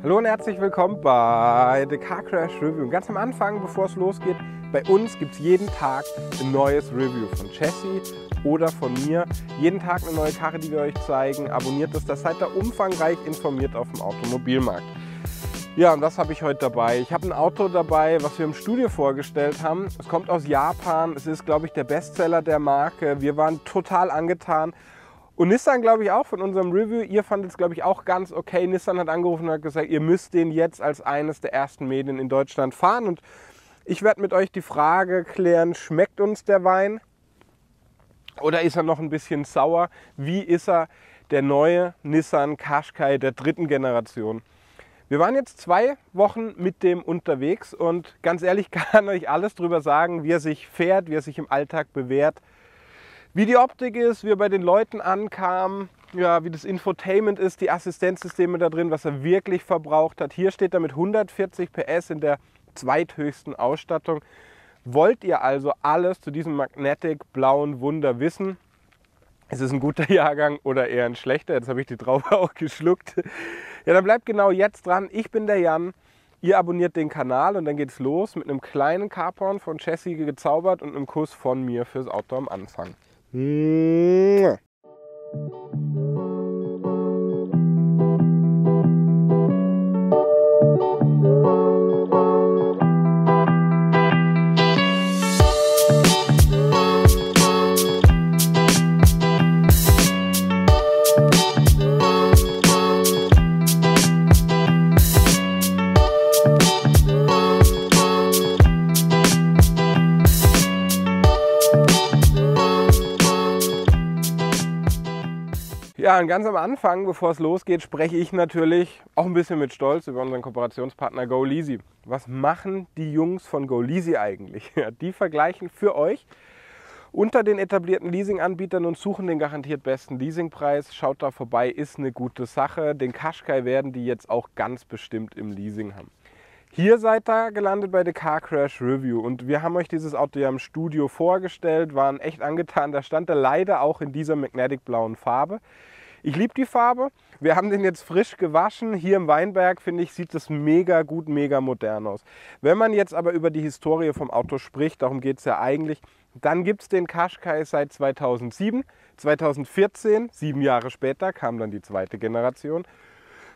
Hallo und herzlich willkommen bei The Car Crash Review. Und ganz am Anfang, bevor es losgeht, bei uns gibt es jeden Tag ein neues Review von Jesse oder von mir. Jeden Tag eine neue Karre, die wir euch zeigen. Abonniert das, seid ihr umfangreich informiert auf dem Automobilmarkt. Ja, und was habe ich heute dabei? Ich habe ein Auto dabei, was wir im Studio vorgestellt haben. Es kommt aus Japan. Es ist, glaube ich, der Bestseller der Marke. Wir waren total angetan. Und Nissan, glaube ich, auch von unserem Review. Ihr fandet es, glaube ich, auch ganz okay. Nissan hat angerufen und hat gesagt, ihr müsst den jetzt als eines der ersten Medien in Deutschland fahren. Und ich werde mit euch die Frage klären, schmeckt uns der Wein oder ist er noch ein bisschen sauer? Wie ist er, der neue Nissan Qashqai der dritten Generation? Wir waren jetzt 2 Wochen mit dem unterwegs und ganz ehrlich kann euch alles darüber sagen, wie er sich fährt, wie er sich im Alltag bewährt. Wie die Optik ist, wie er bei den Leuten ankam, ja, wie das Infotainment ist, die Assistenzsysteme da drin, was er wirklich verbraucht hat. Hier steht er mit 140 PS in der zweithöchsten Ausstattung. Wollt ihr also alles zu diesem Magnetic blauen Wunder wissen? Ist es ein guter Jahrgang oder eher ein schlechter? Jetzt habe ich die Traube auch geschluckt. Ja, dann bleibt genau jetzt dran. Ich bin der Jan. Ihr abonniert den Kanal und dann geht's los mit einem kleinen Carporn von Jesse gezaubert und einem Kuss von mir fürs Auto am Anfang. Ja, und ganz am Anfang, bevor es losgeht, spreche ich natürlich auch ein bisschen mit Stolz über unseren Kooperationspartner GoLeasy. Was machen die Jungs von GoLeasy eigentlich? Ja, die vergleichen für euch unter den etablierten Leasinganbietern und suchen den garantiert besten Leasingpreis. Schaut da vorbei, ist eine gute Sache. Den Qashqai werden die jetzt auch ganz bestimmt im Leasing haben. Hier seid ihr gelandet bei The Car Crash Review und wir haben euch dieses Auto ja im Studio vorgestellt, waren echt angetan. Da stand er leider auch in dieser Magnetic blauen Farbe. Ich liebe die Farbe. Wir haben den jetzt frisch gewaschen. Hier im Weinberg, finde ich, sieht das mega gut, mega modern aus. Wenn man jetzt aber über die Historie vom Auto spricht, darum geht es ja eigentlich, dann gibt es den Qashqai seit 2007. 2014, 7 Jahre später, kam dann die zweite Generation.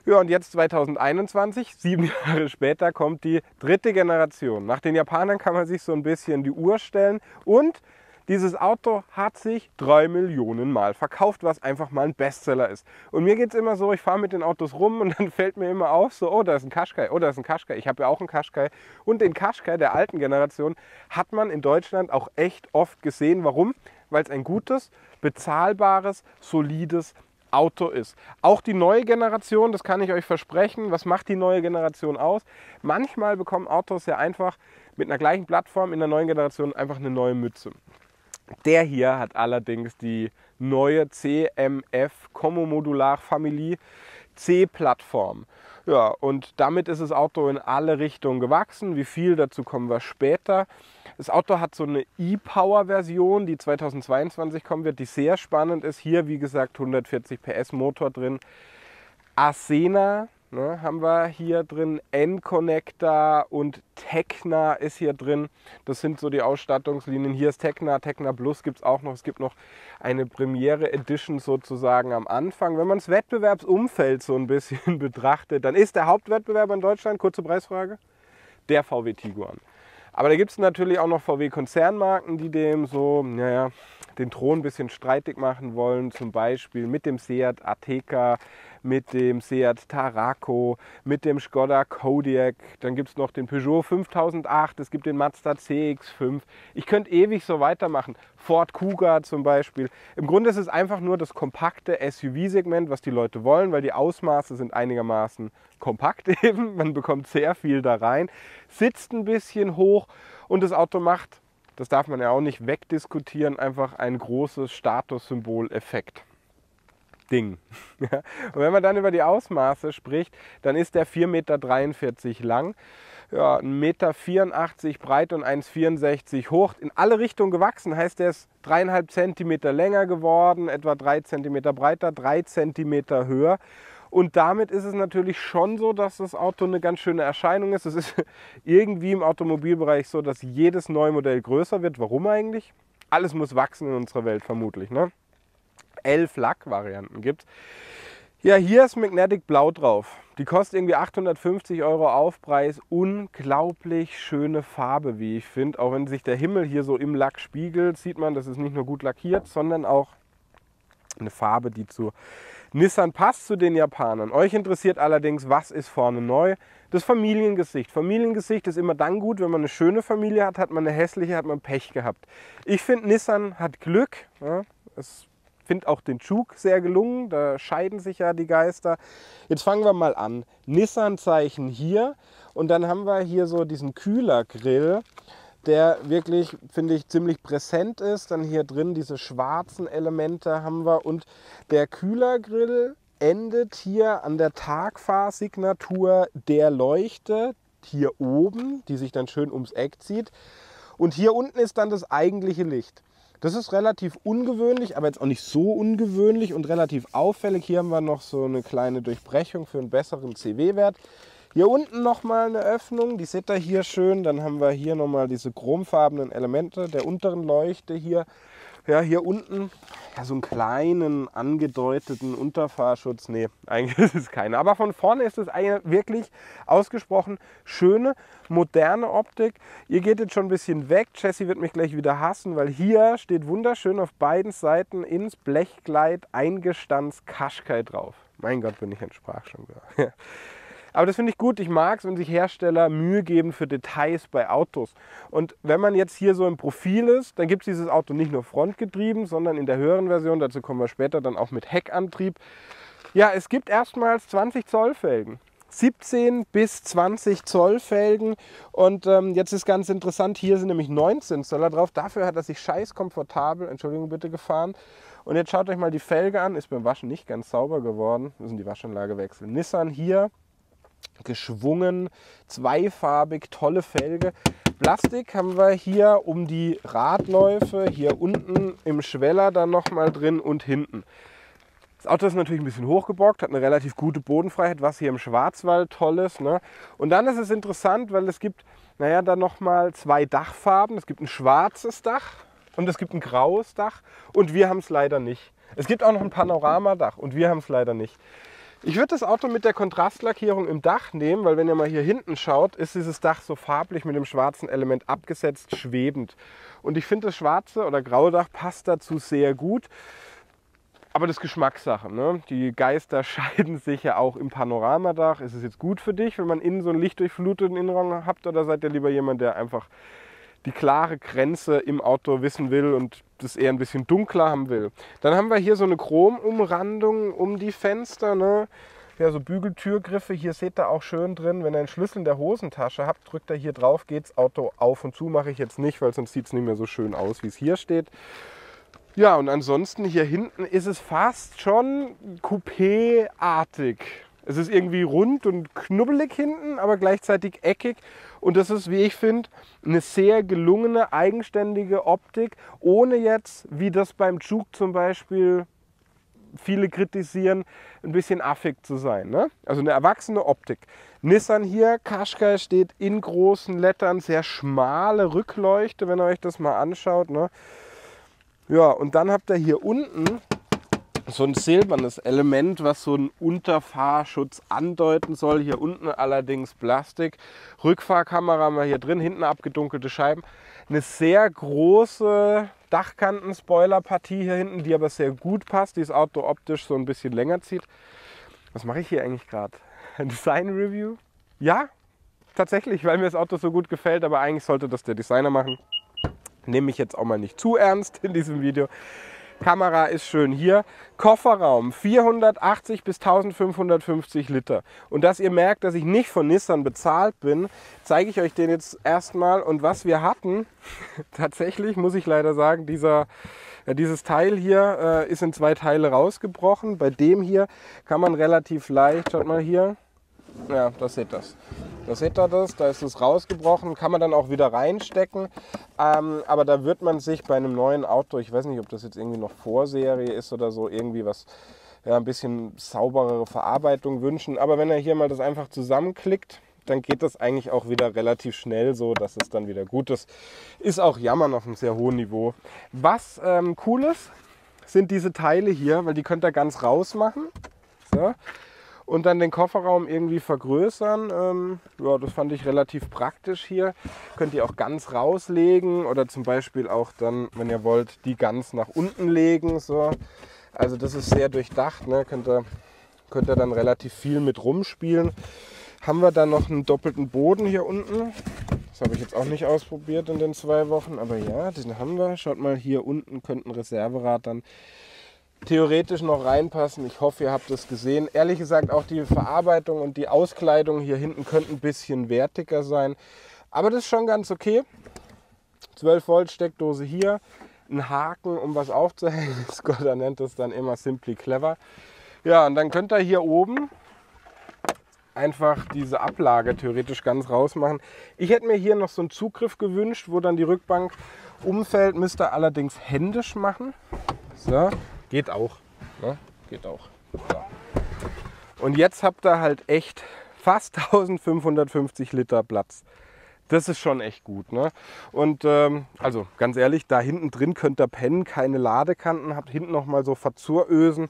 Ja, und jetzt 2021, 7 Jahre später, kommt die dritte Generation. Nach den Japanern kann man sich so ein bisschen die Uhr stellen und dieses Auto hat sich 3 Millionen Mal verkauft, was einfach mal ein Bestseller ist. Und mir geht es immer so, ich fahre mit den Autos rum und dann fällt mir immer auf, so, oh, da ist ein Qashqai, oh, da ist ein Qashqai. Ich habe ja auch einen Qashqai. Und den Qashqai der alten Generation hat man in Deutschland auch echt oft gesehen. Warum? Weil es ein gutes, bezahlbares, solides Auto ist. Auch die neue Generation, das kann ich euch versprechen. Was macht die neue Generation aus? Manchmal bekommen Autos ja einfach mit einer gleichen Plattform in der neuen Generation einfach eine neue Mütze. Der hier hat allerdings die neue CMF Commo Modular Familie C-Plattform. Ja, und damit ist das Auto in alle Richtungen gewachsen. Wie viel, dazu kommen wir später. Das Auto hat so eine E-Power-Version, die 2022 kommen wird, die sehr spannend ist. Hier, wie gesagt, 140 PS Motor drin. Asena haben wir hier drin, N-Connector und Tecna ist hier drin. Das sind so die Ausstattungslinien. Hier ist Tecna, Tecna Plus gibt es auch noch. Es gibt noch eine Premiere Edition sozusagen am Anfang. Wenn man das Wettbewerbsumfeld so ein bisschen betrachtet, dann ist der Hauptwettbewerber in Deutschland, kurze Preisfrage, der VW Tiguan. Aber da gibt es natürlich auch noch VW-Konzernmarken, die dem so, naja, den Thron ein bisschen streitig machen wollen. Zum Beispiel mit dem Seat Ateca, mit dem Seat Tarraco, mit dem Skoda Kodiaq. Dann gibt es noch den Peugeot 5008, es gibt den Mazda CX-5. Ich könnte ewig so weitermachen. Ford Kuga zum Beispiel. Im Grunde ist es einfach nur das kompakte SUV-Segment, was die Leute wollen, weil die Ausmaße sind einigermaßen kompakt eben. Man bekommt sehr viel da rein, sitzt ein bisschen hoch und das Auto macht, das darf man ja auch nicht wegdiskutieren, einfach ein großes Statussymbol-Effekt. Ding. Und wenn man dann über die Ausmaße spricht, dann ist der 4,43 Meter lang, ja, 1,84 Meter breit und 1,64 Meter hoch. In alle Richtungen gewachsen, heißt er ist 3,5 cm länger geworden, etwa 3 cm breiter, 3 cm höher. Und damit ist es natürlich schon so, dass das Auto eine ganz schöne Erscheinung ist. Es ist irgendwie im Automobilbereich so, dass jedes neue Modell größer wird. Warum eigentlich? Alles muss wachsen in unserer Welt vermutlich, ne? 11 Lackvarianten gibt es. Ja, hier ist Magnetic Blau drauf. Die kostet irgendwie 850 € Aufpreis. Unglaublich schöne Farbe, wie ich finde. Auch wenn sich der Himmel hier so im Lack spiegelt, sieht man, das ist nicht nur gut lackiert, sondern auch eine Farbe, die zu Nissan passt, zu den Japanern. Euch interessiert allerdings, was ist vorne neu? Das Familiengesicht. Familiengesicht ist immer dann gut, wenn man eine schöne Familie hat, hat man eine hässliche, hat man Pech gehabt. Ich finde, Nissan hat Glück. Ja, ich finde auch den Juke sehr gelungen, da scheiden sich ja die Geister. Jetzt fangen wir mal an. Nissan-Zeichen hier und dann haben wir hier so diesen Kühlergrill, der wirklich, finde ich, ziemlich präsent ist. Dann hier drin diese schwarzen Elemente haben wir und der Kühlergrill endet hier an der Tagfahrsignatur der Leuchte hier oben, die sich dann schön ums Eck zieht. Und hier unten ist dann das eigentliche Licht. Das ist relativ ungewöhnlich, aber jetzt auch nicht so ungewöhnlich und relativ auffällig. Hier haben wir noch so eine kleine Durchbrechung für einen besseren CW-Wert. Hier unten nochmal eine Öffnung, die seht ihr hier schön. Dann haben wir hier nochmal diese chromfarbenen Elemente der unteren Leuchte hier. Ja, hier unten ja, so einen kleinen angedeuteten Unterfahrschutz. Nee, eigentlich ist es keiner. Aber von vorne ist es eine wirklich ausgesprochen schöne, moderne Optik. Ihr geht jetzt schon ein bisschen weg. Jessie wird mich gleich wieder hassen, weil hier steht wunderschön auf beiden Seiten ins Blechkleid eingestanzt Qashqai drauf. Mein Gott, bin ich in Sprachstörung. Aber das finde ich gut. Ich mag es, wenn sich Hersteller Mühe geben für Details bei Autos. Und wenn man jetzt hier so im Profil ist, dann gibt es dieses Auto nicht nur frontgetrieben, sondern in der höheren Version, dazu kommen wir später, dann auch mit Heckantrieb. Ja, es gibt erstmals 20 Zoll Felgen. 17 bis 20 Zoll Felgen. Und jetzt ist ganz interessant, hier sind nämlich 19 Zöller drauf. Dafür hat er sich scheiß komfortabel, Entschuldigung bitte, gefahren. Und jetzt schaut euch mal die Felge an. Ist beim Waschen nicht ganz sauber geworden. Müssen die Waschanlage wechseln. Nissan hier. Geschwungen, zweifarbig, tolle Felge. Plastik haben wir hier um die Radläufe, hier unten im Schweller dann nochmal drin und hinten. Das Auto ist natürlich ein bisschen hochgebockt, hat eine relativ gute Bodenfreiheit, was hier im Schwarzwald toll ist. Ne? Und dann ist es interessant, weil es gibt dann nochmal zwei Dachfarben. Es gibt ein schwarzes Dach und es gibt ein graues Dach und wir haben es leider nicht. Es gibt auch noch ein Panoramadach und wir haben es leider nicht. Ich würde das Auto mit der Kontrastlackierung im Dach nehmen, weil wenn ihr mal hier hinten schaut, ist dieses Dach so farblich mit dem schwarzen Element abgesetzt, schwebend. Und ich finde, das schwarze oder graue Dach passt dazu sehr gut. Aber das ist Geschmackssache. Ne? Die Geister scheiden sich ja auch im Panoramadach. Ist es jetzt gut für dich, wenn man innen so einen lichtdurchfluteten Innenraum habt, oder seid ihr lieber jemand, der einfach die klare Grenze im Auto wissen will und das eher ein bisschen dunkler haben will? Dann haben wir hier so eine Chromumrandung um die Fenster. Ne? Ja, so Bügeltürgriffe. Hier seht ihr auch schön drin. Wenn ihr einen Schlüssel in der Hosentasche habt, drückt ihr hier drauf, geht das Auto auf und zu. Mache ich jetzt nicht, weil sonst sieht es nicht mehr so schön aus, wie es hier steht. Ja, und ansonsten hier hinten ist es fast schon Coupé-artig. Es ist irgendwie rund und knubbelig hinten, aber gleichzeitig eckig. Und das ist, wie ich finde, eine sehr gelungene, eigenständige Optik, ohne jetzt, wie das beim Juke zum Beispiel viele kritisieren, ein bisschen affig zu sein. Ne? Also eine erwachsene Optik. Nissan hier, Qashqai steht in großen Lettern, sehr schmale Rückleuchte, wenn ihr euch das mal anschaut. Ne? Ja, und dann habt ihr hier unten so ein silbernes Element, was so einen Unterfahrschutz andeuten soll. Hier unten allerdings Plastik. Rückfahrkamera haben wir hier drin, hinten abgedunkelte Scheiben. Eine sehr große Dachkanten-Spoiler-Partie hier hinten, die aber sehr gut passt, die das Auto optisch so ein bisschen länger zieht. Was mache ich hier eigentlich gerade? Ein Design-Review? Ja, tatsächlich, weil mir das Auto so gut gefällt, aber eigentlich sollte das der Designer machen. Nehme ich jetzt auch mal nicht zu ernst in diesem Video. Kamera ist schön hier. Kofferraum 480 bis 1550 Liter. Und dass ihr merkt, dass ich nicht von Nissan bezahlt bin, zeige ich euch den jetzt erstmal. Und was wir hatten, tatsächlich muss ich leider sagen, dieses Teil hier ist in zwei Teile rausgebrochen. Bei dem hier kann man relativ leicht, schaut mal hier, ja, das seht ihr das. Da seht ihr das, da ist es rausgebrochen, kann man dann auch wieder reinstecken. Aber da wird man sich bei einem neuen Auto, ich weiß nicht, ob das jetzt irgendwie noch Vorserie ist oder so, irgendwie was ja, ein bisschen sauberere Verarbeitung wünschen. Aber wenn er hier mal das einfach zusammenklickt, dann geht das eigentlich auch wieder relativ schnell so, dass es dann wieder gut ist. Ist auch Jammern auf einem sehr hohen Niveau. Was cool ist, sind diese Teile hier, weil die könnt ihr ganz raus machen. So. Und dann den Kofferraum irgendwie vergrößern. Ja, das fand ich relativ praktisch hier. Könnt ihr auch ganz rauslegen oder zum Beispiel auch dann, wenn ihr wollt, die ganz nach unten legen. So. Also das ist sehr durchdacht, ne? Könnt ihr dann relativ viel mit rumspielen. Haben wir dann noch einen doppelten Boden hier unten. Das habe ich jetzt auch nicht ausprobiert in den 2 Wochen, aber ja, den haben wir. Schaut mal, hier unten könnte ein Reserverad dann theoretisch noch reinpassen. Ich hoffe, ihr habt das gesehen. Ehrlich gesagt, auch die Verarbeitung und die Auskleidung hier hinten könnten ein bisschen wertiger sein. Aber das ist schon ganz okay. 12 Volt Steckdose hier. Ein Haken, um was aufzuhängen. Skoda nennt das dann immer Simply Clever. Ja, und dann könnt ihr hier oben einfach diese Ablage theoretisch ganz rausmachen. Ich hätte mir hier noch so einen Zugriff gewünscht, wo dann die Rückbank umfällt. Müsst ihr allerdings händisch machen. So, geht auch. Ne? Geht auch. So. Und jetzt habt ihr halt echt fast 1550 Liter Platz. Das ist schon echt gut. Ne? Und also ganz ehrlich, da hinten drin könnt ihr pennen, keine Ladekanten, habt hinten nochmal so Verzurösen.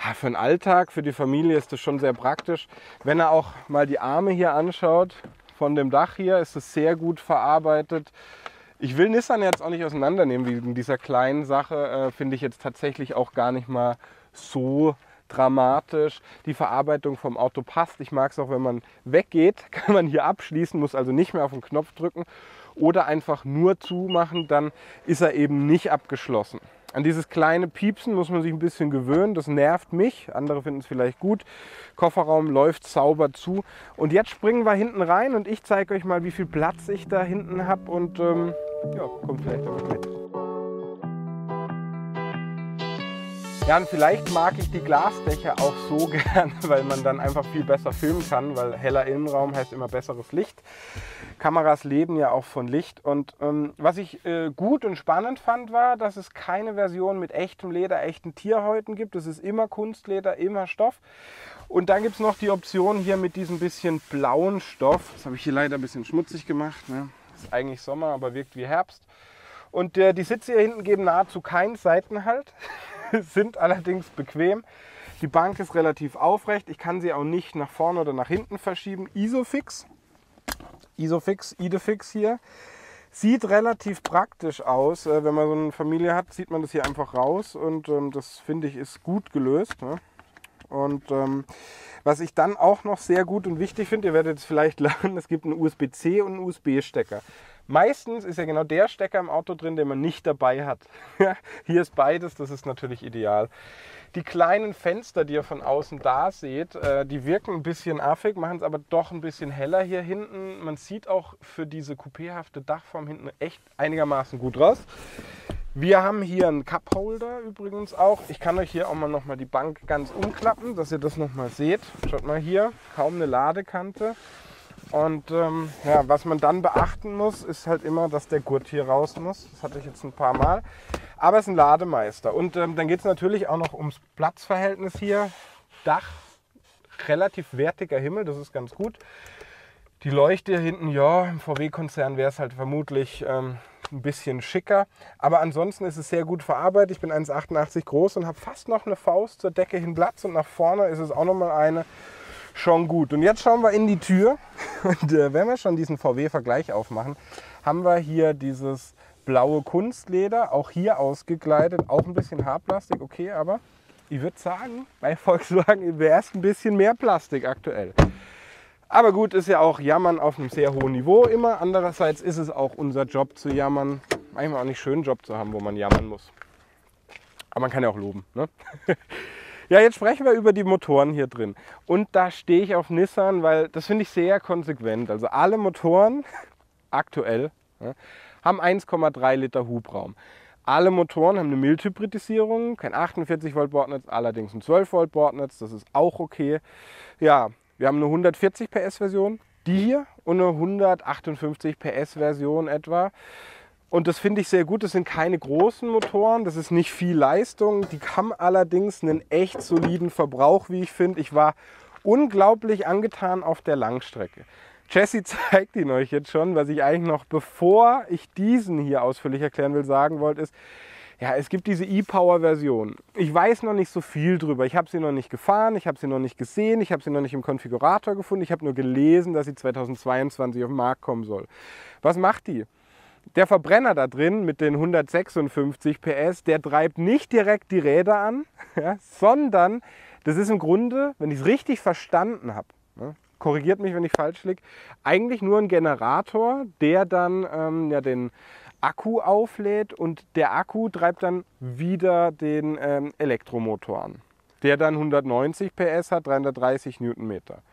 Ja, für den Alltag, für die Familie ist das schon sehr praktisch. Wenn ihr auch mal die Arme hier anschaut, von dem Dach hier, ist es sehr gut verarbeitet. Ich will Nissan jetzt auch nicht auseinandernehmen wegen dieser kleinen Sache. Finde ich jetzt tatsächlich auch gar nicht mal so dramatisch. Die Verarbeitung vom Auto passt. Ich mag es auch, wenn man weggeht, kann man hier abschließen, muss also nicht mehr auf den Knopf drücken oder einfach nur zumachen, dann ist er eben nicht abgeschlossen. An dieses kleine Piepsen muss man sich ein bisschen gewöhnen, das nervt mich, andere finden es vielleicht gut. Kofferraum läuft sauber zu. Und jetzt springen wir hinten rein und ich zeige euch mal, wie viel Platz ich da hinten habe und ja, kommt vielleicht damit mit. Ja, und vielleicht mag ich die Glasdächer auch so gern, weil man dann einfach viel besser filmen kann, weil heller Innenraum heißt immer besseres Licht. Kameras leben ja auch von Licht. Und was ich gut und spannend fand, war, dass es keine Version mit echtem Leder, echten Tierhäuten gibt. Es ist immer Kunstleder, immer Stoff. Und dann gibt es noch die Option hier mit diesem bisschen blauen Stoff. Das habe ich hier leider ein bisschen schmutzig gemacht. Ne? Ist eigentlich Sommer, aber wirkt wie Herbst. Und die Sitze hier hinten geben nahezu keinen Seitenhalt, sind allerdings bequem. Die Bank ist relativ aufrecht. Ich kann sie auch nicht nach vorne oder nach hinten verschieben. Isofix hier. Sieht relativ praktisch aus. Wenn man so eine Familie hat, zieht man das hier einfach raus und das finde ich ist gut gelöst. Ne? Und was ich dann auch noch sehr gut und wichtig finde, ihr werdet es vielleicht lernen, es gibt einen USB-C und einen USB-Stecker. Meistens ist ja genau der Stecker im Auto drin, den man nicht dabei hat. Hier ist beides, das ist natürlich ideal. Die kleinen Fenster, die ihr von außen da seht, die wirken ein bisschen affig, machen es aber doch ein bisschen heller hier hinten. Man sieht auch für diese coupéhafte Dachform hinten echt einigermaßen gut raus. Wir haben hier einen Cupholder übrigens auch. Ich kann euch hier auch mal nochmal die Bank ganz umklappen, dass ihr das nochmal seht. Schaut mal hier, kaum eine Ladekante. Und ja, was man dann beachten muss, ist halt immer, dass der Gurt hier raus muss. Das hatte ich jetzt ein paar Mal. Aber es ist ein Lademeister. Und dann geht es natürlich auch noch ums Platzverhältnis hier. Dach, relativ wertiger Himmel, das ist ganz gut. Die Leuchte hier hinten, ja, im VW-Konzern wäre es halt vermutlich ein bisschen schicker. Aber ansonsten ist es sehr gut verarbeitet. Ich bin 1,88 groß und habe fast noch eine Faust zur Decke hin Platz. Und nach vorne ist es auch nochmal eine. Schon gut. Und jetzt schauen wir in die Tür. Und wenn wir schon diesen VW-Vergleich aufmachen, haben wir hier dieses blaue Kunstleder, auch hier ausgekleidet, auch ein bisschen Haarplastik, okay, aber ich würde sagen, bei Volkswagen wäre es ein bisschen mehr Plastik aktuell. Aber gut, ist ja auch Jammern auf einem sehr hohen Niveau immer. Andererseits ist es auch unser Job zu jammern. Manchmal auch nicht schön, einen Job zu haben, wo man jammern muss. Aber man kann ja auch loben, ne? Ja, jetzt sprechen wir über die Motoren hier drin. Und da stehe ich auf Nissan, weil das finde ich sehr konsequent. Also alle Motoren aktuell, ja, haben 1,3 Liter Hubraum. Alle Motoren haben eine Mild-Hybridisierung, kein 48 Volt Bordnetz, allerdings ein 12 Volt Bordnetz, das ist auch okay. Ja, wir haben eine 140 PS Version, die hier, und eine 158 PS Version etwa. Und das finde ich sehr gut. Das sind keine großen Motoren, das ist nicht viel Leistung. Die haben allerdings einen echt soliden Verbrauch, wie ich finde. Ich war unglaublich angetan auf der Langstrecke. Jesse zeigt ihn euch jetzt schon. Was ich eigentlich noch, bevor ich diesen hier ausführlich erklären will, sagen wollte, ist, ja, es gibt diese E-Power-Version. Ich weiß noch nicht so viel drüber. Ich habe sie noch nicht gefahren, ich habe sie noch nicht gesehen, ich habe sie noch nicht im Konfigurator gefunden. Ich habe nur gelesen, dass sie 2022 auf den Markt kommen soll. Was macht die? Der Verbrenner da drin mit den 156 PS, der treibt nicht direkt die Räder an, ja, sondern das ist im Grunde, wenn ich es richtig verstanden habe, ne, korrigiert mich, wenn ich falsch liege, eigentlich nur ein Generator, der dann ja, den Akku auflädt und der Akku treibt dann wieder den Elektromotor an, der dann 190 PS hat, 330 Newtonmeter.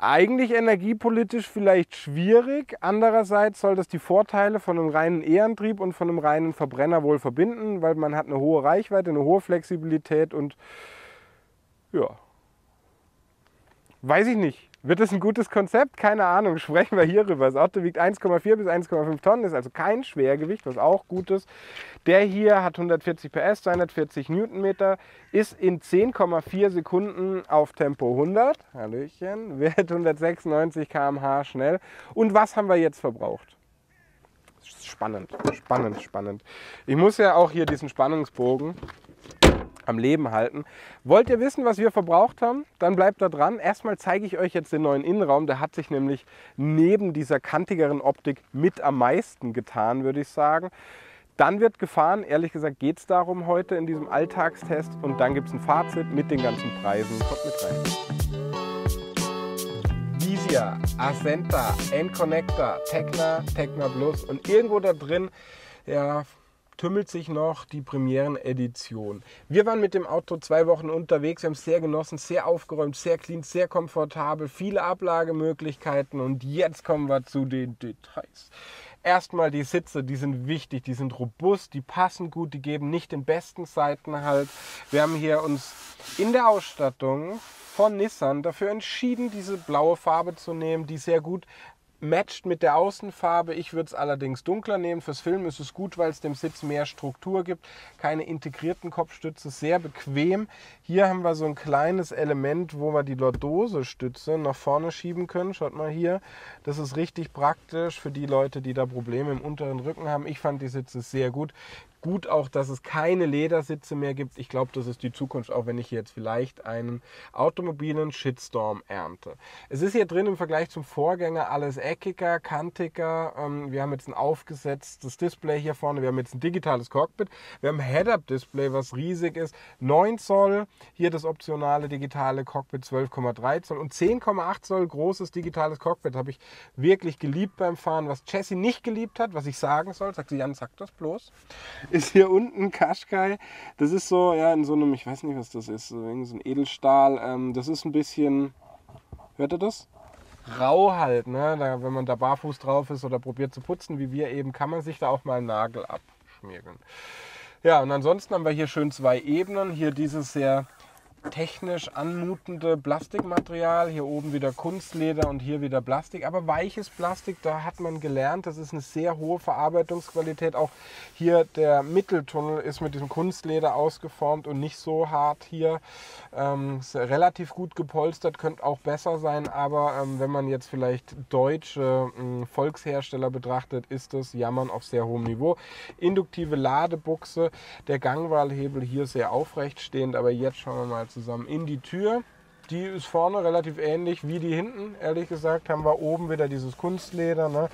Eigentlich energiepolitisch vielleicht schwierig, andererseits soll das die Vorteile von einem reinen E-Antrieb und von einem reinen Verbrenner wohl verbinden, weil man hat eine hohe Reichweite, eine hohe Flexibilität und ja, weiß ich nicht. Wird das ein gutes Konzept? Keine Ahnung, sprechen wir hierüber. Das Auto wiegt 1,4 bis 1,5 Tonnen, ist also kein Schwergewicht, was auch gut ist. Der hier hat 140 PS, 240 Newtonmeter, ist in 10,4 Sekunden auf Tempo 100, Hallöchen, wird 196 km/h schnell. Und was haben wir jetzt verbraucht? Spannend, spannend, spannend. Ich muss ja auch hier diesen Spannungsbogen am Leben halten. Wollt ihr wissen, was wir verbraucht haben? Dann bleibt da dran. Erstmal zeige ich euch jetzt den neuen Innenraum. Der hat sich nämlich neben dieser kantigeren Optik mit am meisten getan, würde ich sagen. Dann wird gefahren. Ehrlich gesagt geht es darum heute in diesem Alltagstest. Und dann gibt es ein Fazit mit den ganzen Preisen. Kommt mit rein. Visia, Ascenta, N-Connector, Tecna, Tecna Plus und irgendwo da drin, ja, tümmelt sich noch die Premieren-Edition. Wir waren mit dem Auto 2 Wochen unterwegs, wir haben es sehr genossen, sehr aufgeräumt, sehr clean, sehr komfortabel, viele Ablagemöglichkeiten und jetzt kommen wir zu den Details. Erstmal die Sitze, die sind wichtig, die sind robust, die passen gut, die geben nicht den besten Seitenhalt. Wir haben hier uns in der Ausstattung von Nissan dafür entschieden, diese blaue Farbe zu nehmen, die sehr gut matcht mit der Außenfarbe. Ich würde es allerdings dunkler nehmen. Fürs Film ist es gut, weil es dem Sitz mehr Struktur gibt. Keine integrierten Kopfstütze, sehr bequem. Hier haben wir so ein kleines Element, wo wir die Lordose-Stütze nach vorne schieben können. Schaut mal hier. Das ist richtig praktisch für die Leute, die da Probleme im unteren Rücken haben. Ich fand die Sitze sehr gut. Gut auch, dass es keine Ledersitze mehr gibt. Ich glaube, das ist die Zukunft, auch wenn ich jetzt vielleicht einen automobilen Shitstorm ernte. Es ist hier drin im Vergleich zum Vorgänger alles eckiger, kantiger. Wir haben jetzt ein aufgesetztes Display hier vorne. Wir haben jetzt ein digitales Cockpit. Wir haben ein Head-Up-Display, was riesig ist. 9 Zoll, hier das optionale digitale Cockpit 12,3 Zoll und 10,8 Zoll großes digitales Cockpit. Habe ich wirklich geliebt beim Fahren. Was Jessie nicht geliebt hat, was ich sagen soll, sagt sie, Jan, sag das bloß, ist hier unten Qashqai. Das ist so, ja, in so einem, ich weiß nicht, was das ist, so ein Edelstahl. Das ist ein bisschen, hört ihr das? Rau halt, ne? Da, wenn man da barfuß drauf ist oder probiert zu putzen, wie wir eben, kann man sich da auch mal einen Nagel abschmieren. Ja, und ansonsten haben wir hier schön 2 Ebenen. Hier dieses sehr technisch anmutende Plastikmaterial, hier oben wieder Kunstleder und hier wieder Plastik, aber weiches Plastik, da hat man gelernt, das ist eine sehr hohe Verarbeitungsqualität. Auch hier der Mitteltunnel ist mit diesem Kunstleder ausgeformt und nicht so hart hier. Ist relativ gut gepolstert, könnte auch besser sein, aber wenn man jetzt vielleicht deutsche Volkshersteller betrachtet, ist das Jammern auf sehr hohem Niveau. Induktive Ladebuchse, der Gangwahlhebel hier sehr aufrecht stehend, aber jetzt schauen wir mal zusammen in die Tür. Die ist vorne relativ ähnlich wie die hinten, ehrlich gesagt. Haben wir oben wieder dieses Kunstleder, ne?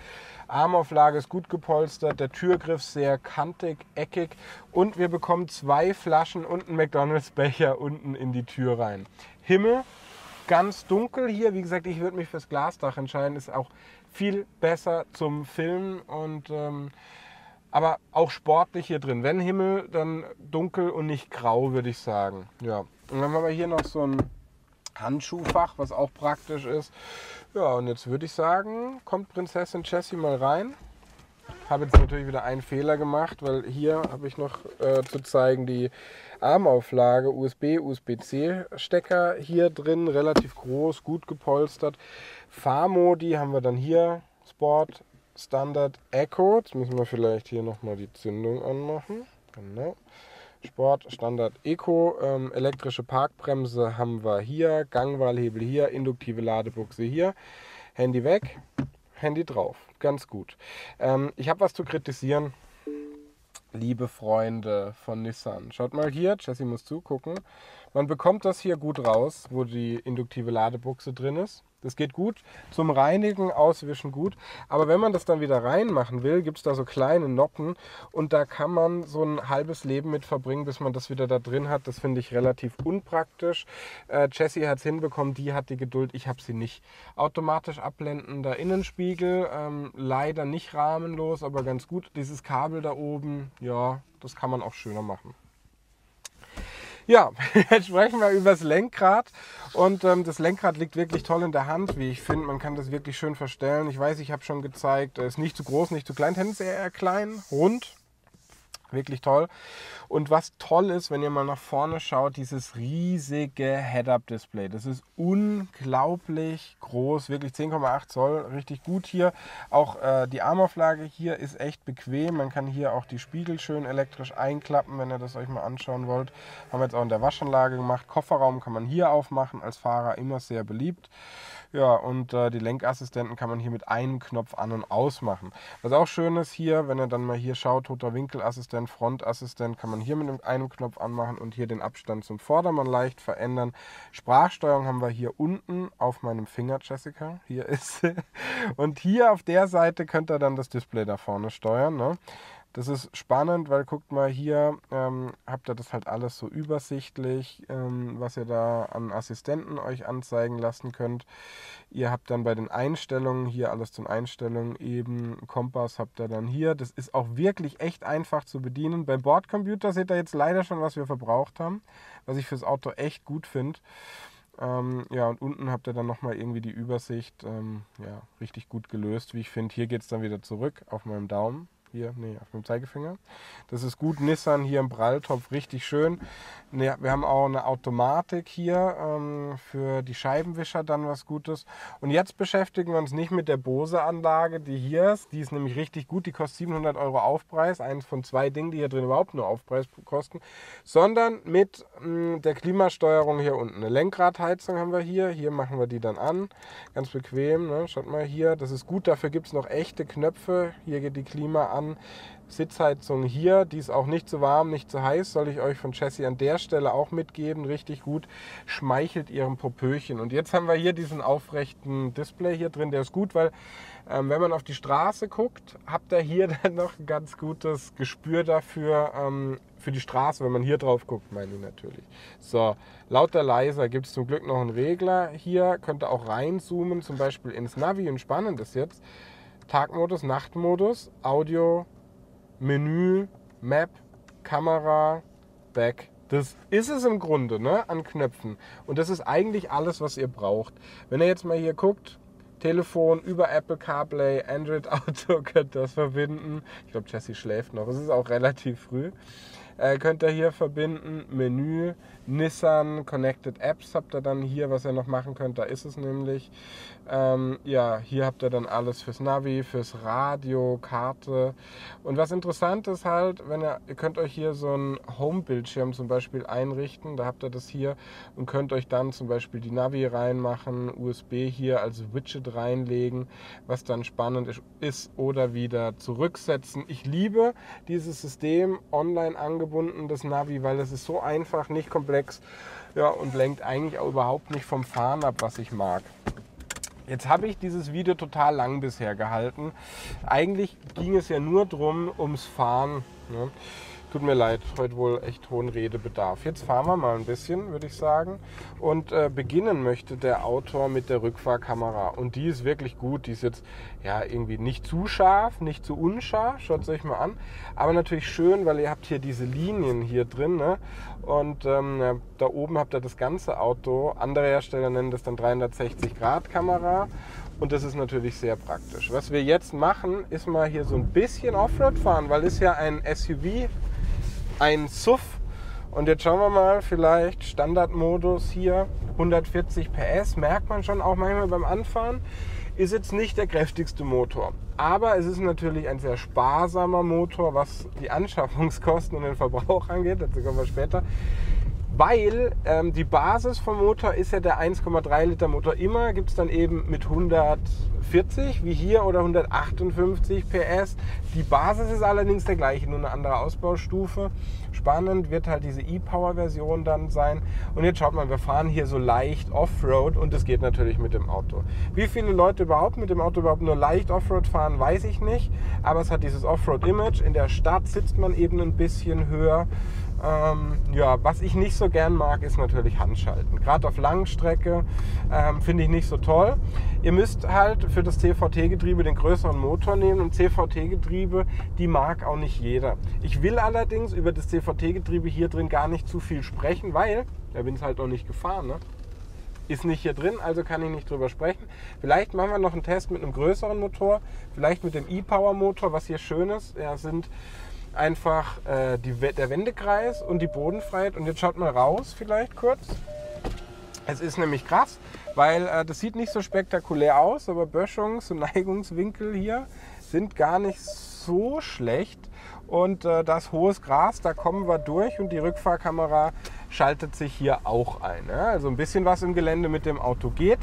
Armauflage ist gut gepolstert, der Türgriff sehr kantig, eckig und wir bekommen 2 Flaschen und einen McDonalds-Becher unten in die Tür rein. Himmel, ganz dunkel hier. Wie gesagt, ich würde mich fürs Glasdach entscheiden. Ist auch viel besser zum Filmen und aber auch sportlich hier drin. Wenn Himmel, dann dunkel und nicht grau, würde ich sagen. Ja. Und dann haben wir hier noch so ein Handschuhfach, was auch praktisch ist. Ja, und jetzt würde ich sagen, kommt Prinzessin Jessie mal rein. Habe jetzt natürlich wieder einen Fehler gemacht, weil hier habe ich noch zu zeigen die Armauflage, USB, USB-C Stecker hier drin, relativ groß, gut gepolstert. Fahrmodi haben wir dann hier, Sport, Standard Eco. Jetzt müssen wir vielleicht hier nochmal die Zündung anmachen. Genau. Sport, Standard Eco, elektrische Parkbremse haben wir hier, Gangwahlhebel hier, induktive Ladebuchse hier, Handy weg, Handy drauf, ganz gut. Ich habe was zu kritisieren, liebe Freunde von Nissan. Schaut mal hier, Jessie muss zugucken, man bekommt das hier gut raus, wo die induktive Ladebuchse drin ist. Das geht gut, zum Reinigen, Auswischen gut. Aber wenn man das dann wieder reinmachen will, gibt es da so kleine Noppen und da kann man so ein halbes Leben mit verbringen, bis man das wieder da drin hat. Das finde ich relativ unpraktisch. Jessie hat es hinbekommen, die hat die Geduld, ich habe sie nicht. Automatisch abblendender Innenspiegel, leider nicht rahmenlos, aber ganz gut. Dieses Kabel da oben, ja, das kann man auch schöner machen. Ja, jetzt sprechen wir über das Lenkrad und das Lenkrad liegt wirklich toll in der Hand, wie ich finde. Man kann das wirklich schön verstellen. Ich weiß, ich habe schon gezeigt, es ist nicht zu groß, nicht zu klein, tendenziell eher klein, rund. Wirklich toll. Und was toll ist, wenn ihr mal nach vorne schaut, dieses riesige Head-Up-Display. Das ist unglaublich groß, wirklich 10,8 Zoll, richtig gut hier. Auch die Armauflage hier ist echt bequem. Man kann hier auch die Spiegel schön elektrisch einklappen, wenn ihr das euch mal anschauen wollt. Haben wir jetzt auch in der Waschanlage gemacht. Kofferraum kann man hier aufmachen, als Fahrer immer sehr beliebt. Ja, und die Lenkassistenten kann man hier mit einem Knopf an- und ausmachen. Was auch schön ist hier, wenn ihr dann mal hier schaut, toter Winkelassistent, Frontassistent, kann man hier mit einem Knopf anmachen und hier den Abstand zum Vordermann leicht verändern. Sprachsteuerung haben wir hier unten auf meinem Finger, Jessica, hier ist sie. Und hier auf der Seite könnt ihr dann das Display da vorne steuern, ne? Das ist spannend, weil guckt mal hier, habt ihr das halt alles so übersichtlich, was ihr da an Assistenten euch anzeigen lassen könnt. Ihr habt dann bei den Einstellungen hier alles zum Einstellungen eben, Kompass habt ihr dann hier. Das ist auch wirklich echt einfach zu bedienen. Beim Bordcomputer seht ihr jetzt leider schon, was wir verbraucht haben, was ich fürs Auto echt gut finde. Ja, und unten habt ihr dann nochmal irgendwie die Übersicht, ja, richtig gut gelöst, wie ich finde. Hier geht es dann wieder zurück auf meinem Daumen. Hier, nee, auf dem Zeigefinger. Das ist gut. Nissan hier im Pralltopf, richtig schön. Wir haben auch eine Automatik hier für die Scheibenwischer, dann was Gutes. Und jetzt beschäftigen wir uns nicht mit der Bose-Anlage, die hier ist. Die ist nämlich richtig gut. Die kostet 700 € Aufpreis. Eins von 2 Dingen, die hier drin überhaupt nur Aufpreis kosten. Sondern mit der Klimasteuerung hier unten. Eine Lenkradheizung haben wir hier. Hier machen wir die dann an. Ganz bequem. Ne? Schaut mal hier. Das ist gut. Dafür gibt es noch echte Knöpfe. Hier geht die Klima an. Sitzheizung hier, die ist auch nicht zu warm, nicht zu heiß, soll ich euch von Jessie an der Stelle auch mitgeben, richtig gut, schmeichelt ihrem Popöchen. Und jetzt haben wir hier diesen aufrechten Display hier drin, der ist gut, weil wenn man auf die Straße guckt, habt ihr hier dann noch ein ganz gutes Gespür dafür, für die Straße, wenn man hier drauf guckt, meine ich natürlich. So, lauter, leiser gibt es zum Glück noch einen Regler hier, könnt ihr auch reinzoomen, zum Beispiel ins Navi, und spannend ist jetzt, Tagmodus, Nachtmodus, Audio, Menü, Map, Kamera, Back. Das ist es im Grunde, ne, an Knöpfen. Und das ist eigentlich alles, was ihr braucht. Wenn ihr jetzt mal hier guckt, Telefon über Apple CarPlay, Android Auto, könnt ihr das verbinden. Ich glaube, Jessie schläft noch. Es ist auch relativ früh. Könnt ihr hier verbinden, Menü, Nissan, Connected Apps habt ihr dann hier, was ihr noch machen könnt, da ist es nämlich. Ja, hier habt ihr dann alles fürs Navi, fürs Radio, Karte. Und was interessant ist halt, wenn ihr könnt euch hier so einen Home-Bildschirm zum Beispiel einrichten, da habt ihr das hier und könnt euch dann zum Beispiel die Navi reinmachen, USB hier als Widget reinlegen, was dann spannend ist, oder wieder zurücksetzen. Ich liebe dieses System, online angebunden, das Navi, weil es ist so einfach, nicht komplex, ja, und lenkt eigentlich auch überhaupt nicht vom Fahren ab, was ich mag. Jetzt habe ich dieses Video total lang bisher gehalten. Eigentlich ging es ja nur ums Fahren. Ne? Tut mir leid, heute wohl echt hohen Redebedarf. Jetzt fahren wir mal ein bisschen, würde ich sagen. Und beginnen möchte der Autor mit der Rückfahrkamera. Und die ist wirklich gut. Die ist jetzt ja irgendwie nicht zu scharf, nicht zu unscharf. Schaut es euch mal an. Aber natürlich schön, weil ihr habt hier diese Linien hier drin. Ne? Und da oben habt ihr das ganze Auto. Andere Hersteller nennen das dann 360-Grad-Kamera. Und das ist natürlich sehr praktisch. Was wir jetzt machen, ist mal hier so ein bisschen Offroad fahren, weil es ja ein SUV, ein SUV. Und jetzt schauen wir mal, vielleicht Standardmodus hier, 140 PS, merkt man schon auch manchmal beim Anfahren. Ist jetzt nicht der kräftigste Motor, aber es ist natürlich ein sehr sparsamer Motor, was die Anschaffungskosten und den Verbrauch angeht. Dazu kommen wir später. Weil die Basis vom Motor ist ja der 1,3 Liter Motor. Immer gibt es dann eben mit 140 wie hier oder 158 PS. Die Basis ist allerdings der gleiche, nur eine andere Ausbaustufe. Spannend wird halt diese E-Power-Version dann sein. Und jetzt schaut mal, wir fahren hier so leicht Offroad und das geht natürlich mit dem Auto. Wie viele Leute überhaupt mit dem Auto überhaupt nur leicht Offroad fahren, weiß ich nicht. Aber es hat dieses Offroad-Image. In der Stadt sitzt man eben ein bisschen höher. Ja, was ich nicht so gern mag, ist natürlich Handschalten. Gerade auf Langstrecke finde ich nicht so toll. Ihr müsst halt für das CVT-Getriebe den größeren Motor nehmen und CVT-Getriebe, die mag auch nicht jeder. Ich will allerdings über das CVT-Getriebe hier drin gar nicht zu viel sprechen, weil, da bin ich halt noch nicht gefahren, ne? Ist nicht hier drin, also kann ich nicht drüber sprechen. Vielleicht machen wir noch einen Test mit einem größeren Motor, vielleicht mit dem E-Power-Motor, was hier schön ist. Ja, sind einfach der Wendekreis und die Bodenfreiheit. Und jetzt schaut mal raus vielleicht kurz. Es ist nämlich krass, weil das sieht nicht so spektakulär aus, aber Böschungs- und Neigungswinkel hier sind gar nicht so schlecht. Und das hohes Gras, da kommen wir durch und die Rückfahrkamera schaltet sich hier auch ein. Ja? Also ein bisschen was im Gelände mit dem Auto geht.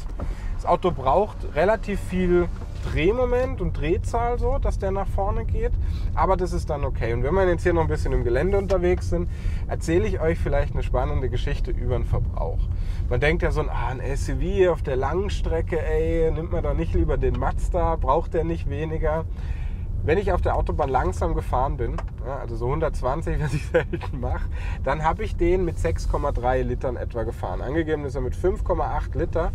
Das Auto braucht relativ viel Drehmoment und Drehzahl, so, dass der nach vorne geht, aber das ist dann okay. Und wenn wir jetzt hier noch ein bisschen im Gelände unterwegs sind, erzähle ich euch vielleicht eine spannende Geschichte über den Verbrauch. Man denkt ja so, ein SUV auf der langen Strecke, ey, nimmt man da nicht lieber den Mazda, braucht der nicht weniger? Wenn ich auf der Autobahn langsam gefahren bin, also so 120, was ich selten mache, dann habe ich den mit 6,3 Litern etwa gefahren. Angegeben ist er mit 5,8 Liter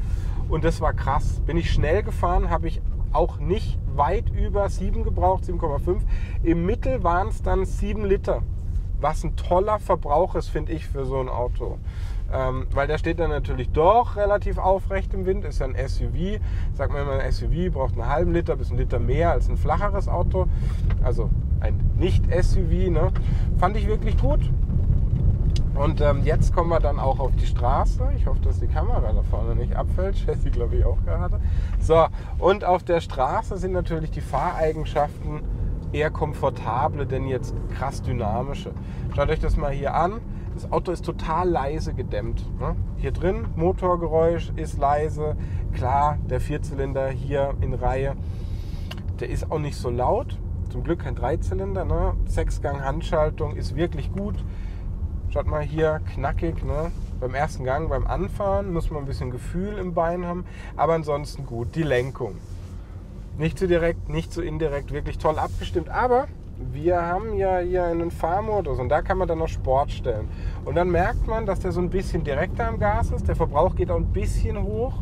und das war krass. Bin ich schnell gefahren, habe ich auch nicht weit über 7 gebraucht, 7,5. Im Mittel waren es dann 7 Liter, was ein toller Verbrauch ist, finde ich, für so ein Auto. Weil der steht dann natürlich doch relativ aufrecht im Wind, ist ja ein SUV. Sagt man immer, ein SUV braucht einen halben Liter bis einen Liter mehr als ein flacheres Auto. Also ein Nicht-SUV, ne? Fand ich wirklich gut. Und jetzt kommen wir dann auch auf die Straße. Ich hoffe, dass die Kamera da vorne nicht abfällt. Jessie, glaube ich, auch gerade. So, und auf der Straße sind natürlich die Fahreigenschaften eher komfortable, denn jetzt krass dynamische. Schaut euch das mal hier an. Das Auto ist total leise gedämmt. Ne? Hier drin, Motorgeräusch ist leise. Klar, der Vierzylinder hier in Reihe, der ist auch nicht so laut. Zum Glück kein Dreizylinder. Ne? 6-Gang-Handschaltung ist wirklich gut. Schaut mal hier, knackig. Ne? Beim ersten Gang, beim Anfahren muss man ein bisschen Gefühl im Bein haben. Aber ansonsten gut. Die Lenkung. Nicht zu direkt, nicht zu indirekt. Wirklich toll abgestimmt. Aber wir haben ja hier einen Fahrmodus und da kann man dann noch Sport stellen. Und dann merkt man, dass der so ein bisschen direkter am Gas ist. Der Verbrauch geht auch ein bisschen hoch.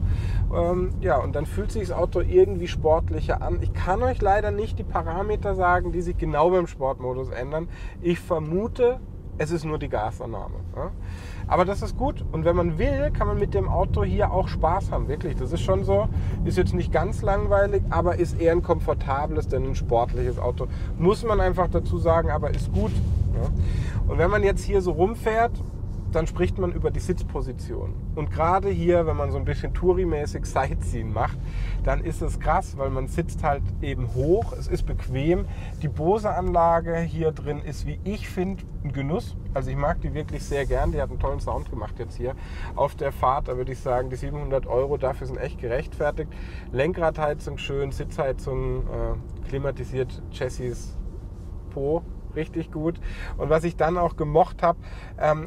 Ja, und dann fühlt sich das Auto irgendwie sportlicher an. Ich kann euch leider nicht die Parameter sagen, die sich genau beim Sportmodus ändern. Ich vermute, es ist nur die Gasannahme. Ja? Aber das ist gut. Und wenn man will, kann man mit dem Auto hier auch Spaß haben. Wirklich, das ist schon so. Ist jetzt nicht ganz langweilig, aber ist eher ein komfortables, denn ein sportliches Auto. Muss man einfach dazu sagen, aber ist gut. Ja? Und wenn man jetzt hier so rumfährt, dann spricht man über die Sitzposition. Und gerade hier, wenn man so ein bisschen Touri-mäßig Sightseeing macht, dann ist es krass, weil man sitzt halt eben hoch, es ist bequem. Die Bose-Anlage hier drin ist, wie ich finde, ein Genuss. Also ich mag die wirklich sehr gern. Die hat einen tollen Sound gemacht jetzt hier auf der Fahrt. Da würde ich sagen, die 700 € dafür sind echt gerechtfertigt. Lenkradheizung schön, Sitzheizung, klimatisiert, Chassis Po. Richtig gut. Und was ich dann auch gemocht habe,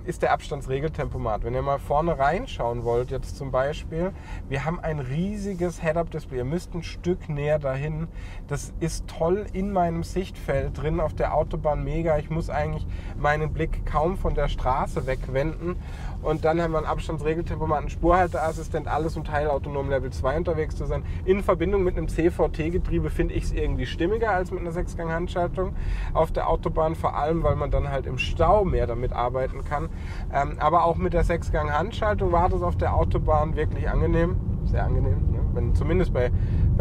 ist der Abstandsregeltempomat. Wenn ihr mal vorne reinschauen wollt, jetzt zum Beispiel, wir haben ein riesiges Head-Up-Display. Ihr müsst ein Stück näher dahin. Das ist toll in meinem Sichtfeld drin auf der Autobahn, mega. Ich muss eigentlich meinen Blick kaum von der Straße wegwenden. Und dann haben wir einen Abstandsregeltempomat, einen Spurhalteassistent, alles um teilautonom Level 2 unterwegs zu sein. In Verbindung mit einem CVT-Getriebe finde ich es irgendwie stimmiger als mit einer 6-Gang-Handschaltung auf der Autobahn, vor allem, weil man dann halt im Stau mehr damit arbeiten kann. Aber auch mit der 6-Gang-Handschaltung war das auf der Autobahn wirklich angenehm, sehr angenehm. Ne? Zumindest bei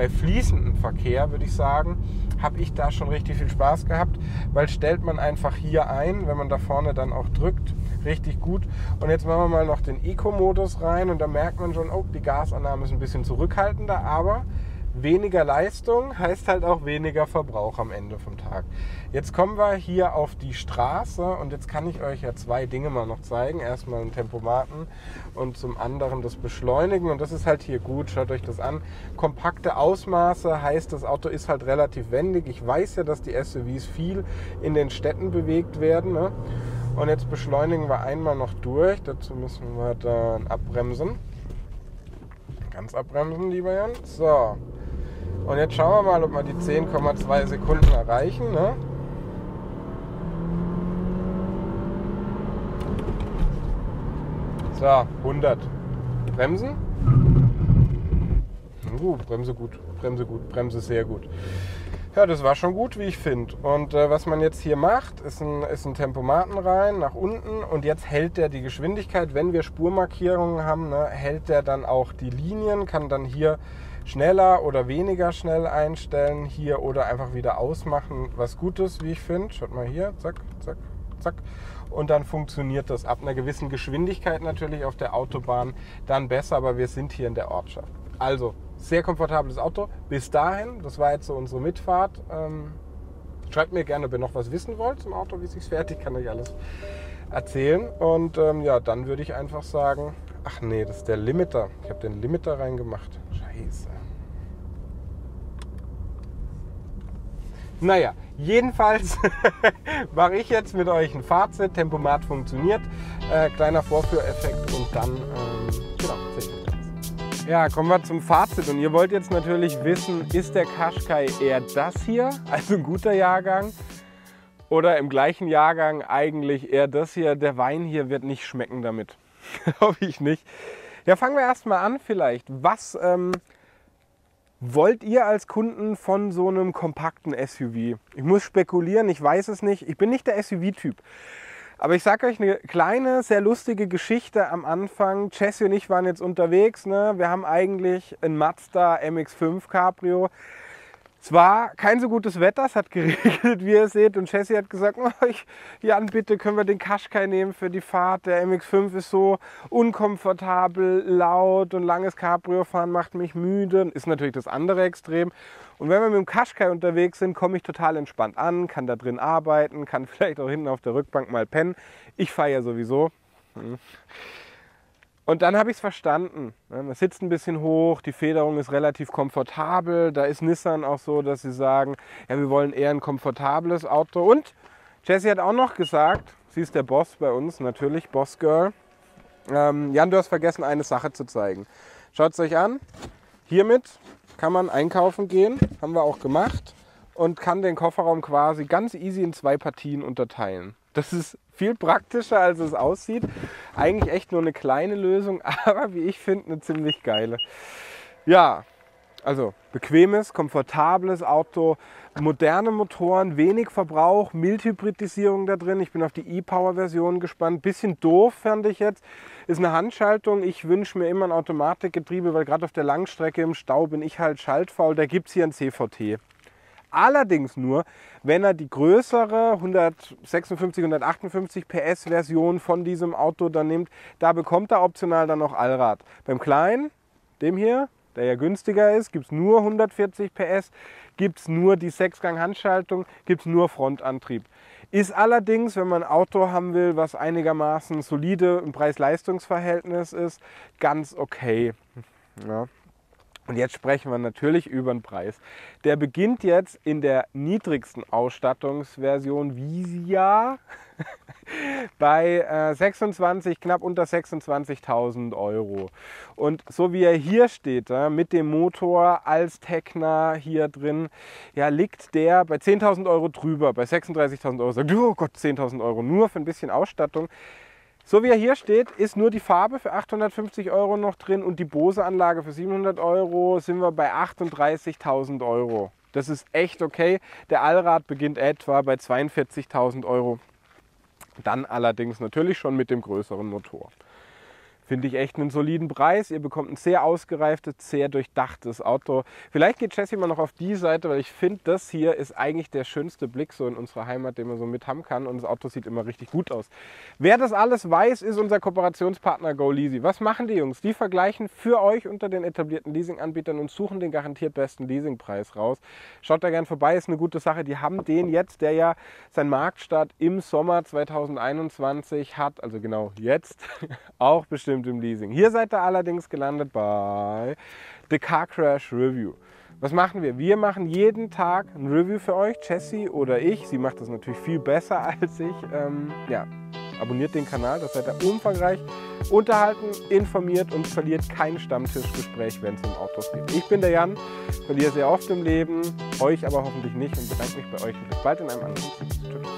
fließendem Verkehr, würde ich sagen, habe ich da schon richtig viel Spaß gehabt, weil stellt man einfach hier ein, wenn man da vorne dann auch drückt, richtig gut. Und jetzt machen wir mal noch den Eco-Modus rein und da merkt man schon, oh, die Gasannahme ist ein bisschen zurückhaltender, aber Weniger Leistung heißt halt auch weniger Verbrauch am Ende vom Tag. Jetzt kommen wir hier auf die Straße und jetzt kann ich euch ja zwei Dinge mal noch zeigen. Erstmal einen Tempomaten und zum anderen das Beschleunigen. Und das ist halt hier gut, schaut euch das an. Kompakte Ausmaße heißt, das Auto ist halt relativ wendig. Ich weiß ja, dass die SUVs viel in den Städten bewegt werden, ne? Und jetzt beschleunigen wir einmal noch durch. Dazu müssen wir dann abbremsen. Ganz abbremsen, lieber Jan. So. Und jetzt schauen wir mal, ob wir die 10,2 Sekunden erreichen. Ne? So, 100. Bremsen. Bremse gut, Bremse sehr gut. Ja, das war schon gut, wie ich finde. Und was man jetzt hier macht, ist ein Tempomaten rein, nach unten. Und jetzt hält der die Geschwindigkeit. Wenn wir Spurmarkierungen haben, ne, hält der dann auch die Linien, kann dann hier schneller oder weniger schnell einstellen. Hier oder einfach wieder ausmachen. Was Gutes, wie ich finde. Schaut mal hier, zack, zack, zack. Und dann funktioniert das ab einer gewissen Geschwindigkeit natürlich auf der Autobahn dann besser. Aber wir sind hier in der Ortschaft. Also, sehr komfortables Auto. Bis dahin, das war jetzt so unsere Mitfahrt. Schreibt mir gerne, ob ihr noch was wissen wollt zum Auto, wie es sich fährt. Ich kann euch alles erzählen. Und ja, dann würde ich einfach sagen, ach nee, das ist der Limiter. Ich habe den Limiter reingemacht. Scheiße. Naja, jedenfalls mache ich jetzt mit euch ein Fazit. Tempomat funktioniert. Kleiner Vorführeffekt und dann, genau, ja, kommen wir zum Fazit. Und ihr wollt jetzt natürlich wissen, ist der Qashqai eher das hier, also ein guter Jahrgang, oder im gleichen Jahrgang eigentlich eher das hier? Der Wein hier wird nicht schmecken damit. Glaube ich nicht. Ja, fangen wir erstmal an vielleicht. Was wollt ihr als Kunden von so einem kompakten SUV? Ich muss spekulieren, ich weiß es nicht. Ich bin nicht der SUV-Typ. Aber ich sage euch eine kleine, sehr lustige Geschichte am Anfang. Jesse und ich waren jetzt unterwegs. Ne? Wir haben eigentlich ein Mazda MX-5 Cabrio. Es war kein so gutes Wetter, es hat geregnet, wie ihr seht. Und Jesse hat gesagt, oh, Jan, bitte können wir den Qashqai nehmen für die Fahrt. Der MX-5 ist so unkomfortabel, laut und langes Cabrio fahren macht mich müde. Ist natürlich das andere Extrem. Und wenn wir mit dem Qashqai unterwegs sind, komme ich total entspannt an, kann da drin arbeiten, kann vielleicht auch hinten auf der Rückbank mal pennen. Ich fahre ja sowieso. Und dann habe ich es verstanden. Man sitzt ein bisschen hoch, die Federung ist relativ komfortabel. Da ist Nissan auch so, dass sie sagen, ja, wir wollen eher ein komfortables Auto. Und Jessie hat auch noch gesagt, sie ist der Boss bei uns, natürlich, Boss Girl. Jan, du hast vergessen, eine Sache zu zeigen. Schaut es euch an. Hiermit kann man einkaufen gehen, haben wir auch gemacht. Und kann den Kofferraum quasi ganz easy in 2 Partien unterteilen. Das ist viel praktischer, als es aussieht. Eigentlich echt nur eine kleine Lösung, aber wie ich finde, eine ziemlich geile. Ja, also bequemes, komfortables Auto, moderne Motoren, wenig Verbrauch, Mildhybridisierung da drin. Ich bin auf die E-Power-Version gespannt. Bisschen doof fand ich jetzt. Ist eine Handschaltung. Ich wünsche mir immer ein Automatikgetriebe, weil gerade auf der Langstrecke im Stau bin ich halt schaltfaul. Da gibt es hier ein CVT. Allerdings nur, wenn er die größere 156, 158 PS Version von diesem Auto dann nimmt, da bekommt er optional dann noch Allrad. Beim kleinen, dem hier, der ja günstiger ist, gibt es nur 140 PS, gibt es nur die 6-Gang-Handschaltung, gibt es nur Frontantrieb. Ist allerdings, wenn man ein Auto haben will, was einigermaßen solide im Preis-Leistungs-Verhältnis ist, ganz okay. Ja. Und jetzt sprechen wir natürlich über den Preis. Der beginnt jetzt in der niedrigsten Ausstattungsversion Visia bei 26, knapp unter 26.000 €. Und so wie er hier steht, mit dem Motor als Tecna hier drin, ja, liegt der bei 10.000 € drüber, bei 36.000 €. Sagt, oh Gott, 10.000 € nur für ein bisschen Ausstattung. So wie er hier steht, ist nur die Farbe für 850 € noch drin und die Bose-Anlage für 700 €, sind wir bei 38.000 €. Das ist echt okay. Der Allrad beginnt etwa bei 42.000 €. Dann allerdings natürlich schon mit dem größeren Motor. finde ich echt einen soliden Preis. Ihr bekommt ein sehr ausgereiftes, sehr durchdachtes Auto. Vielleicht geht Jesse mal noch auf die Seite, weil ich finde, das hier ist eigentlich der schönste Blick so in unserer Heimat, den man so mit haben kann. Und das Auto sieht immer richtig gut aus. Wer das alles weiß, ist unser Kooperationspartner GoLeasy. Was machen die Jungs? Die vergleichen für euch unter den etablierten Leasinganbietern und suchen den garantiert besten Leasingpreis raus. Schaut da gern vorbei, ist eine gute Sache. Die haben den jetzt, der ja seinen Marktstart im Sommer 2021 hat, also genau jetzt, auch bestimmt im Leasing. Hier seid ihr allerdings gelandet bei The Car Crash Review. Was machen wir? Wir machen jeden Tag ein Review für euch, Jessie oder ich. Sie macht das natürlich viel besser als ich. Ja, abonniert den Kanal, das seid ihr umfangreich unterhalten, informiert und verliert kein Stammtischgespräch, wenn es um Autos geht. Ich bin der Jan, verliere sehr oft im Leben, euch aber hoffentlich nicht und bedanke mich bei euch und bis bald in einem anderen Video.